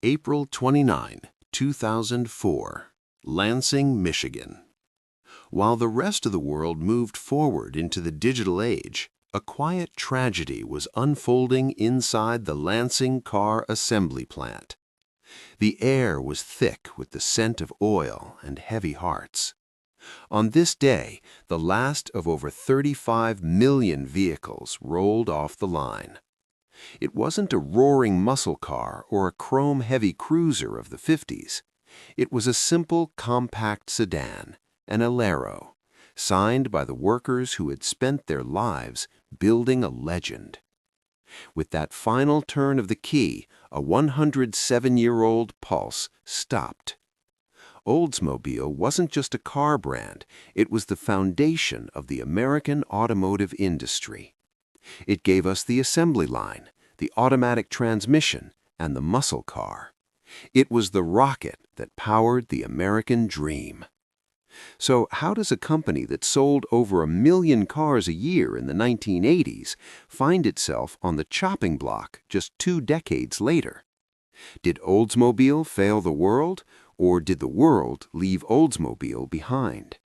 April 29, 2004, Lansing, Michigan. While the rest of the world moved forward into the digital age, a quiet tragedy was unfolding inside the Lansing car assembly plant. The air was thick with the scent of oil and heavy hearts. On this day, the last of over 35 million vehicles rolled off the line. It wasn't a roaring muscle car or a chrome-heavy cruiser of the 50s. It was a simple, compact sedan, an Alero, signed by the workers who had spent their lives building a legend. With that final turn of the key, a 107-year-old pulse stopped. Oldsmobile wasn't just a car brand, it was the foundation of the American automotive industry. It gave us the assembly line, the automatic transmission, and the muscle car. It was the rocket that powered the American dream. So how does a company that sold over 1 million cars a year in the 1980s find itself on the chopping block just 2 decades later? Did Oldsmobile fail the world, or did the world leave Oldsmobile behind?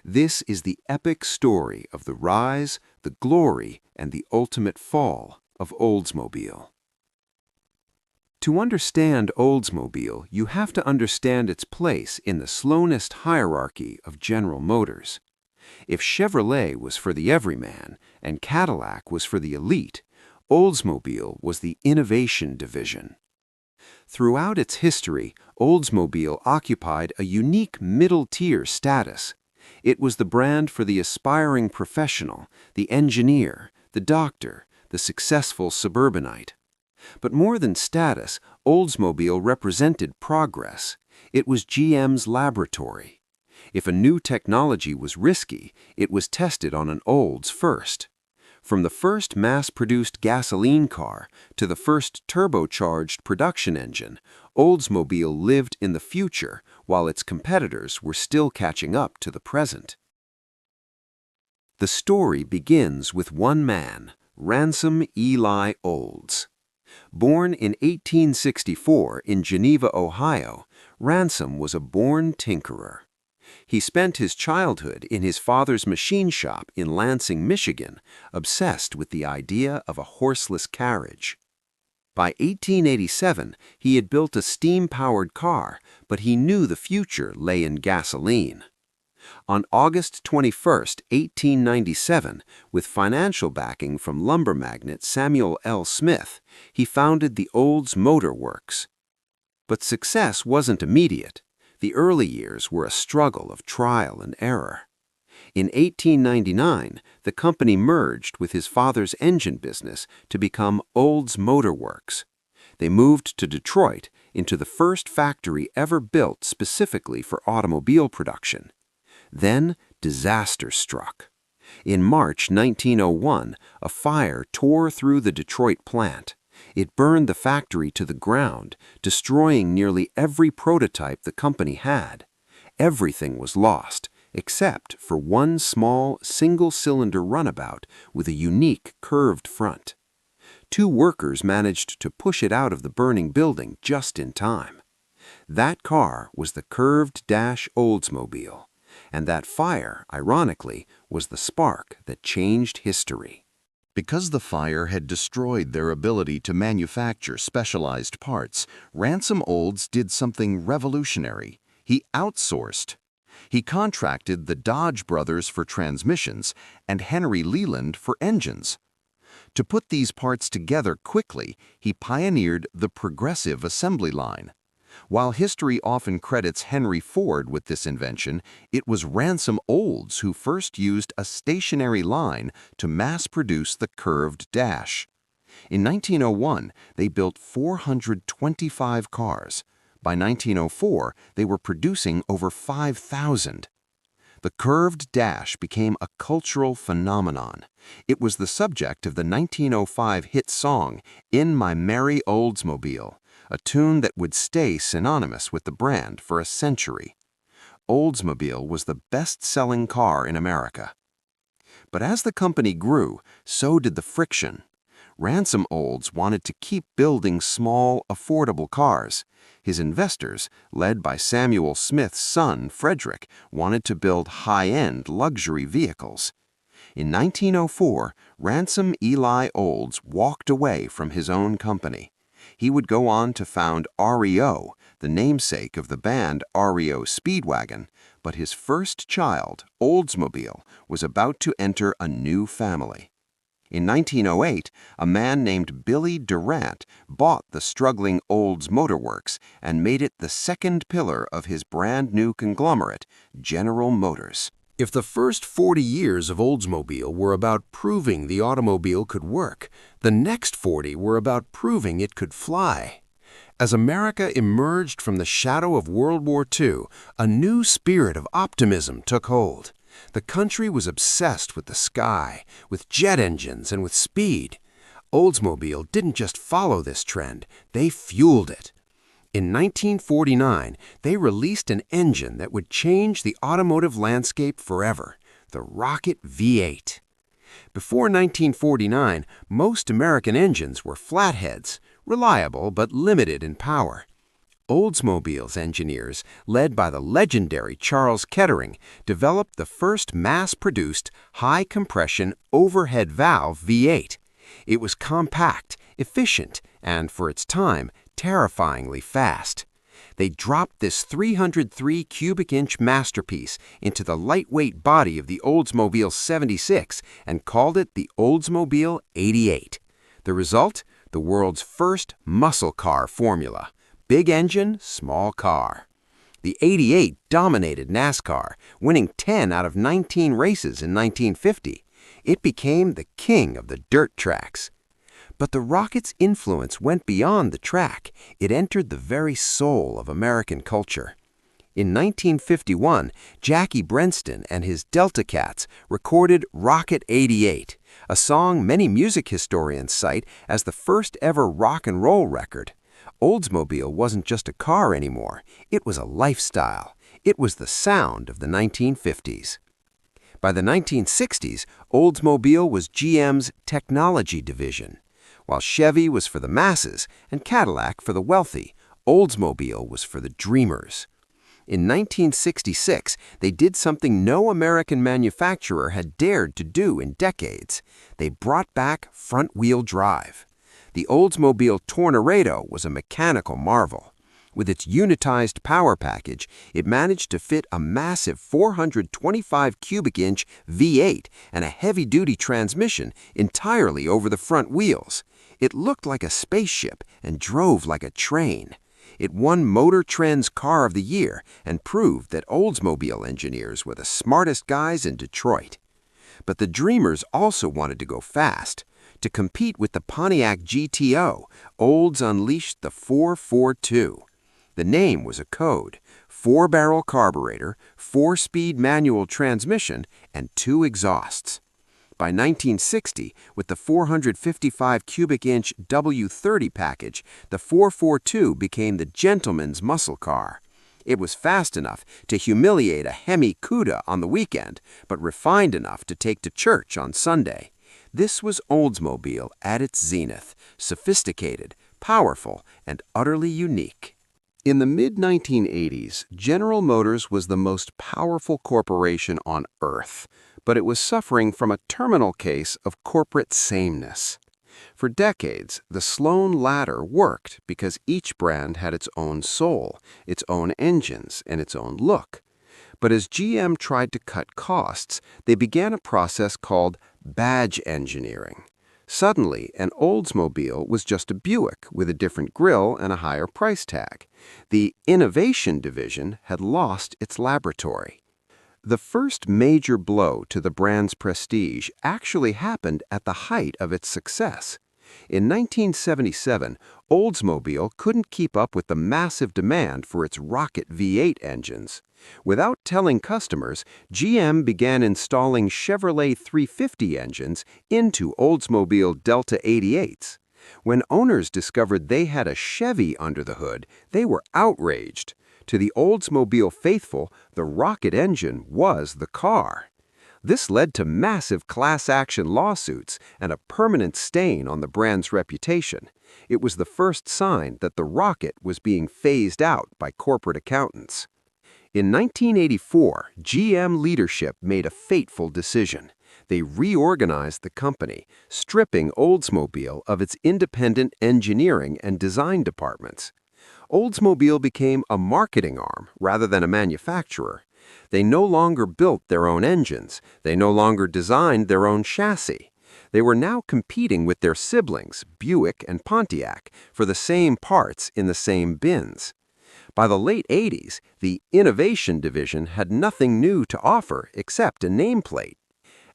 This is the epic story of the rise, the glory, and the ultimate fall of Oldsmobile. To understand Oldsmobile, you have to understand its place in the slowness hierarchy of General Motors. If Chevrolet was for the everyman and Cadillac was for the elite, Oldsmobile was the innovation division. Throughout its history, Oldsmobile occupied a unique middle-tier status. It was the brand for the aspiring professional, the engineer, the doctor, the successful suburbanite. But more than status, Oldsmobile represented progress. It was GM's laboratory. If a new technology was risky, it was tested on an Olds first. From the first mass-produced gasoline car to the first turbocharged production engine, Oldsmobile lived in the future while its competitors were still catching up to the present. The story begins with one man, Ransom Eli Olds. Born in 1864 in Geneva, Ohio, Ransom was a born tinkerer. He spent his childhood in his father's machine shop in Lansing, Michigan, obsessed with the idea of a horseless carriage. By 1887, he had built a steam-powered car, but he knew the future lay in gasoline. On August 21, 1897, with financial backing from lumber magnate Samuel L. Smith, he founded the Olds Motor Works. But success wasn't immediate. The early years were a struggle of trial and error. In 1899, the company merged with his father's engine business to become Olds Motor Works. They moved to Detroit, into the first factory ever built specifically for automobile production. Then, disaster struck. In March 1901, a fire tore through the Detroit plant. It burned the factory to the ground, destroying nearly every prototype the company had. Everything was lost, except for one small, single-cylinder runabout with a unique curved front. 2 workers managed to push it out of the burning building just in time. That car was the curved-dash Oldsmobile. And that fire, ironically, was the spark that changed history. Because the fire had destroyed their ability to manufacture specialized parts, Ransom Olds did something revolutionary. He outsourced. He contracted the Dodge brothers for transmissions and Henry Leland for engines. To put these parts together quickly, he pioneered the progressive assembly line. While history often credits Henry Ford with this invention, it was Ransom Olds who first used a stationary line to mass-produce the curved dash. In 1901, they built 425 cars. By 1904, they were producing over 5,000. The curved dash became a cultural phenomenon. It was the subject of the 1905 hit song, "In My Merry Oldsmobile," a tune that would stay synonymous with the brand for a century. Oldsmobile was the best-selling car in America. But as the company grew, so did the friction. Ransom Olds wanted to keep building small, affordable cars. His investors, led by Samuel Smith's son, Frederick, wanted to build high-end luxury vehicles. In 1904, Ransom Eli Olds walked away from his own company. He would go on to found REO, the namesake of the band REO Speedwagon, but his first child, Oldsmobile, was about to enter a new family. In 1908, a man named Billy Durant bought the struggling Olds Motor Works and made it the second pillar of his brand-new conglomerate, General Motors. If the first 40 years of Oldsmobile were about proving the automobile could work, the next 40 were about proving it could fly. As America emerged from the shadow of World War II, a new spirit of optimism took hold. The country was obsessed with the sky, with jet engines, and with speed. Oldsmobile didn't just follow this trend, they fueled it. In 1949, they released an engine that would change the automotive landscape forever, the Rocket V8. Before 1949, most American engines were flatheads, reliable but limited in power. Oldsmobile's engineers, led by the legendary Charles Kettering, developed the first mass-produced, high-compression, overhead valve V8. It was compact, efficient, and, for its time, terrifyingly fast. They dropped this 303 cubic inch masterpiece into the lightweight body of the Oldsmobile 76 and called it the Oldsmobile 88. The result? The world's first muscle car formula. Big engine, small car. The 88 dominated NASCAR, winning 10 out of 19 races in 1950. It became the king of the dirt tracks. But the Rocket's influence went beyond the track. It entered the very soul of American culture. In 1951, Jackie Brenston and his Delta Cats recorded Rocket 88, a song many music historians cite as the first ever rock and roll record. Oldsmobile wasn't just a car anymore. It was a lifestyle. It was the sound of the 1950s. By the 1960s, Oldsmobile was GM's technology division. While Chevy was for the masses and Cadillac for the wealthy, Oldsmobile was for the dreamers. In 1966, they did something no American manufacturer had dared to do in decades. They brought back front-wheel drive. The Oldsmobile Tornado was a mechanical marvel. With its unitized power package, it managed to fit a massive 425 cubic inch V8 and a heavy-duty transmission entirely over the front wheels. It looked like a spaceship and drove like a train. It won Motor Trend's Car of the Year and proved that Oldsmobile engineers were the smartest guys in Detroit. But the dreamers also wanted to go fast. To compete with the Pontiac GTO, Olds unleashed the 442. The name was a code: 4-barrel carburetor, 4-speed manual transmission, and 2 exhausts. By 1960, with the 455 cubic inch W30 package, the 442 became the gentleman's muscle car. It was fast enough to humiliate a Hemi Cuda on the weekend, but refined enough to take to church on Sunday. This was Oldsmobile at its zenith, sophisticated, powerful, and utterly unique. In the mid-1980s, General Motors was the most powerful corporation on Earth, but it was suffering from a terminal case of corporate sameness. For decades, the Sloan ladder worked because each brand had its own soul, its own engines, and its own look. But as GM tried to cut costs, they began a process called badge engineering. Suddenly, an Oldsmobile was just a Buick with a different grille and a higher price tag. The innovation division had lost its laboratory. The first major blow to the brand's prestige actually happened at the height of its success. In 1977, Oldsmobile couldn't keep up with the massive demand for its Rocket V8 engines. Without telling customers, GM began installing Chevrolet 350 engines into Oldsmobile Delta 88s. When owners discovered they had a Chevy under the hood, they were outraged. To the Oldsmobile faithful, the Rocket engine was the car. This led to massive class action lawsuits and a permanent stain on the brand's reputation. It was the first sign that the rocket was being phased out by corporate accountants. In 1984, GM leadership made a fateful decision. They reorganized the company, stripping Oldsmobile of its independent engineering and design departments. Oldsmobile became a marketing arm rather than a manufacturer. They no longer built their own engines. They no longer designed their own chassis. They were now competing with their siblings, Buick and Pontiac, for the same parts in the same bins. By the late 80s, the innovation division had nothing new to offer except a nameplate.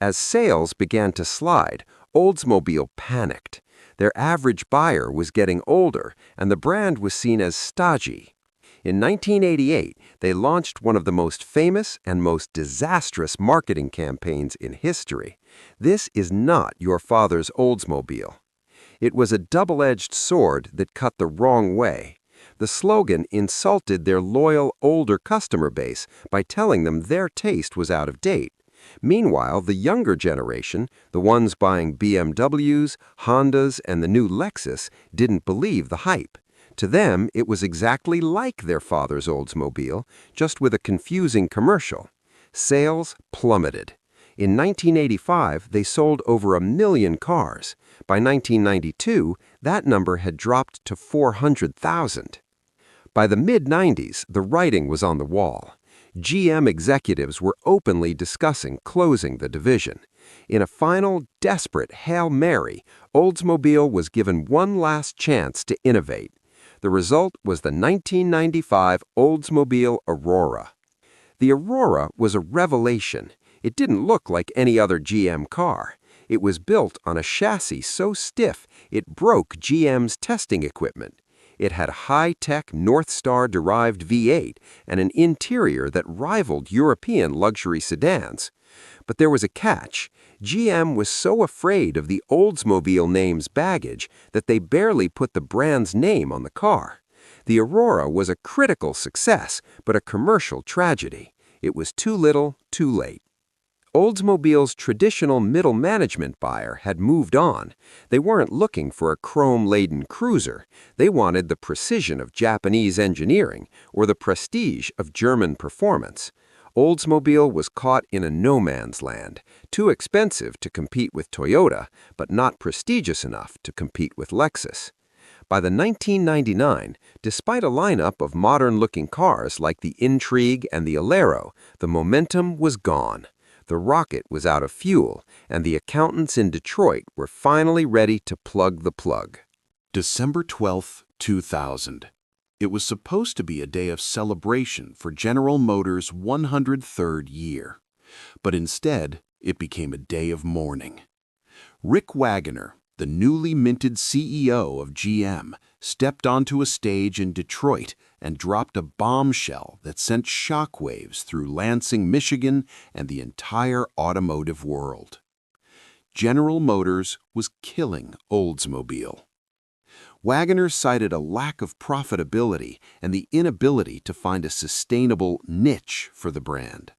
As sales began to slide, Oldsmobile panicked. Their average buyer was getting older, and the brand was seen as stodgy. In 1988, they launched one of the most famous and most disastrous marketing campaigns in history. This is not your father's Oldsmobile. It was a double-edged sword that cut the wrong way. The slogan insulted their loyal, older customer base by telling them their taste was out of date. Meanwhile, the younger generation, the ones buying BMWs, Hondas, and the new Lexus, didn't believe the hype. To them, it was exactly like their father's Oldsmobile, just with a confusing commercial. Sales plummeted. In 1985, they sold over 1 million cars. By 1992, that number had dropped to 400,000. By the mid-90s, the writing was on the wall. GM executives were openly discussing closing the division. In a final, desperate Hail Mary, Oldsmobile was given one last chance to innovate. The result was the 1995 Oldsmobile Aurora. The Aurora was a revelation. It didn't look like any other GM car. It was built on a chassis so stiff it broke GM's testing equipment. It had a high-tech Northstar-derived V8 and an interior that rivaled European luxury sedans. But there was a catch. GM was so afraid of the Oldsmobile name's baggage that they barely put the brand's name on the car. The Aurora was a critical success, but a commercial tragedy. It was too little, too late. Oldsmobile's traditional middle management buyer had moved on. They weren't looking for a chrome-laden cruiser. They wanted the precision of Japanese engineering or the prestige of German performance. Oldsmobile was caught in a no-man's land, too expensive to compete with Toyota, but not prestigious enough to compete with Lexus. By the 1999, despite a lineup of modern-looking cars like the Intrigue and the Alero, the momentum was gone. The rocket was out of fuel, and the accountants in Detroit were finally ready to plug the plug. December 12, 2000. It was supposed to be a day of celebration for General Motors' 103rd year. But instead, it became a day of mourning. Rick Wagoner, the newly minted CEO of GM, stepped onto a stage in Detroit and dropped a bombshell that sent shockwaves through Lansing, Michigan, and the entire automotive world. General Motors was killing Oldsmobile. Wagoner cited a lack of profitability and the inability to find a sustainable niche for the brand.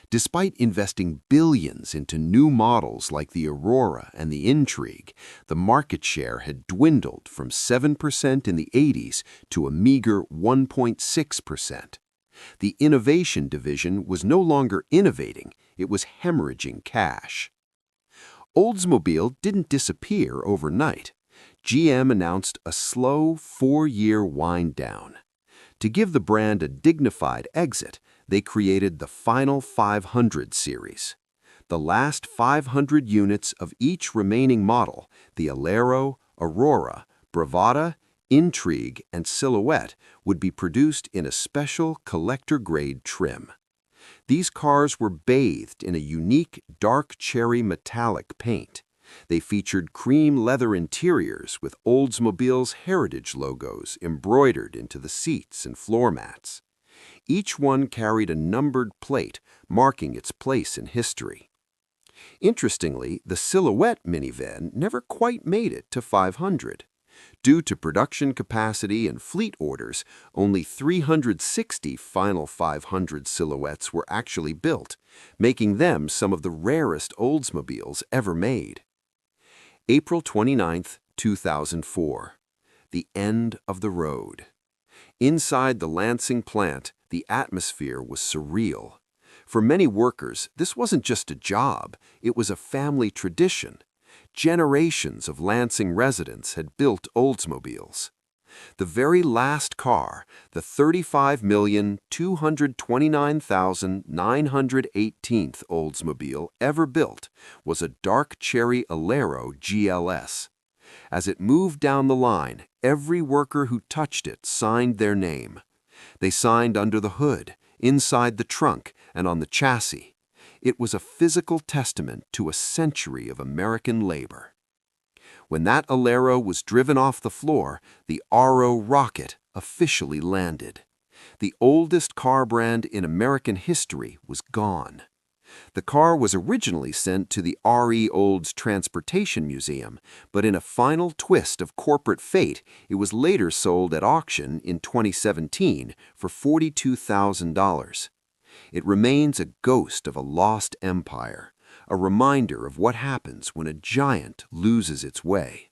Despite investing billions into new models like the Aurora and the Intrigue, the market share had dwindled from 7% in the 80s to a meager 1.6%. The innovation division was no longer innovating, it was hemorrhaging cash. Oldsmobile didn't disappear overnight. GM announced a slow 4-year wind down. To give the brand a dignified exit, they created the Final 500 series. The last 500 units of each remaining model, the Alero, Aurora, Bravada, Intrigue, and Silhouette, would be produced in a special collector-grade trim. These cars were bathed in a unique dark cherry metallic paint. They featured cream leather interiors with Oldsmobile's heritage logos embroidered into the seats and floor mats. Each one carried a numbered plate marking its place in history. Interestingly, the Silhouette minivan never quite made it to 500. Due to production capacity and fleet orders, only 360 final 500 silhouettes were actually built, making them some of the rarest Oldsmobiles ever made. April 29, 2004. The end of the road. Inside the Lansing plant, the atmosphere was surreal. For many workers, this wasn't just a job, it was a family tradition. Generations of Lansing residents had built Oldsmobiles. The very last car, the 35,229,918th Oldsmobile ever built, was a dark cherry Alero GLS. As it moved down the line, every worker who touched it signed their name. They signed under the hood, inside the trunk, and on the chassis. It was a physical testament to a century of American labor. When that Alero was driven off the floor, the RO Rocket officially landed. The oldest car brand in American history was gone. The car was originally sent to the R.E. Olds Transportation Museum, but in a final twist of corporate fate, it was later sold at auction in 2017 for $42,000. It remains a ghost of a lost empire, a reminder of what happens when a giant loses its way.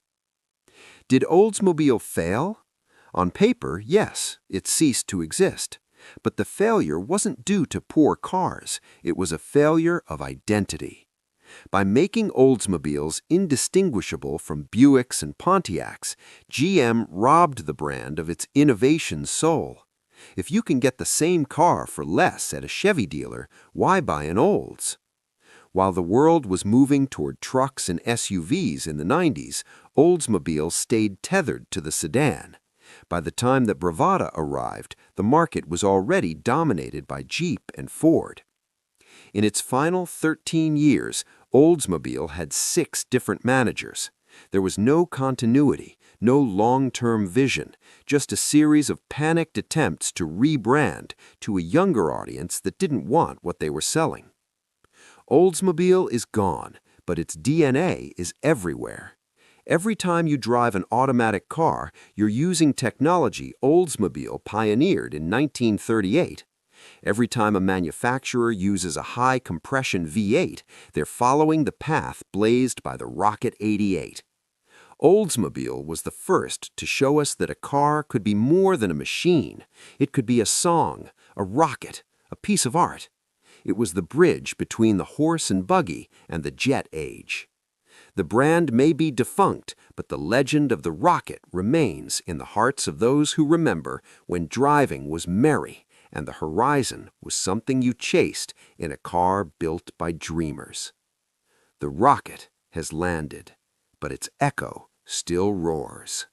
Did Oldsmobile fail? On paper, yes, it ceased to exist. But the failure wasn't due to poor cars, it was a failure of identity. By making Oldsmobiles indistinguishable from Buicks and Pontiacs, GM robbed the brand of its innovation soul. If you can get the same car for less at a Chevy dealer, why buy an Olds? While the world was moving toward trucks and SUVs in the 90s, Oldsmobile stayed tethered to the sedan. By the time that Bravada arrived, the market was already dominated by Jeep and Ford. In its final 13 years, Oldsmobile had 6 different managers. There was no continuity, no long-term vision, just a series of panicked attempts to rebrand to a younger audience that didn't want what they were selling. Oldsmobile is gone, but its DNA is everywhere. Every time you drive an automatic car, you're using technology Oldsmobile pioneered in 1938. Every time a manufacturer uses a high-compression V8, they're following the path blazed by the Rocket 88. Oldsmobile was the first to show us that a car could be more than a machine. It could be a song, a rocket, a piece of art. It was the bridge between the horse and buggy and the jet age. The brand may be defunct, but the legend of the rocket remains in the hearts of those who remember when driving was merry and the horizon was something you chased in a car built by dreamers. The rocket has landed, but its echo still roars.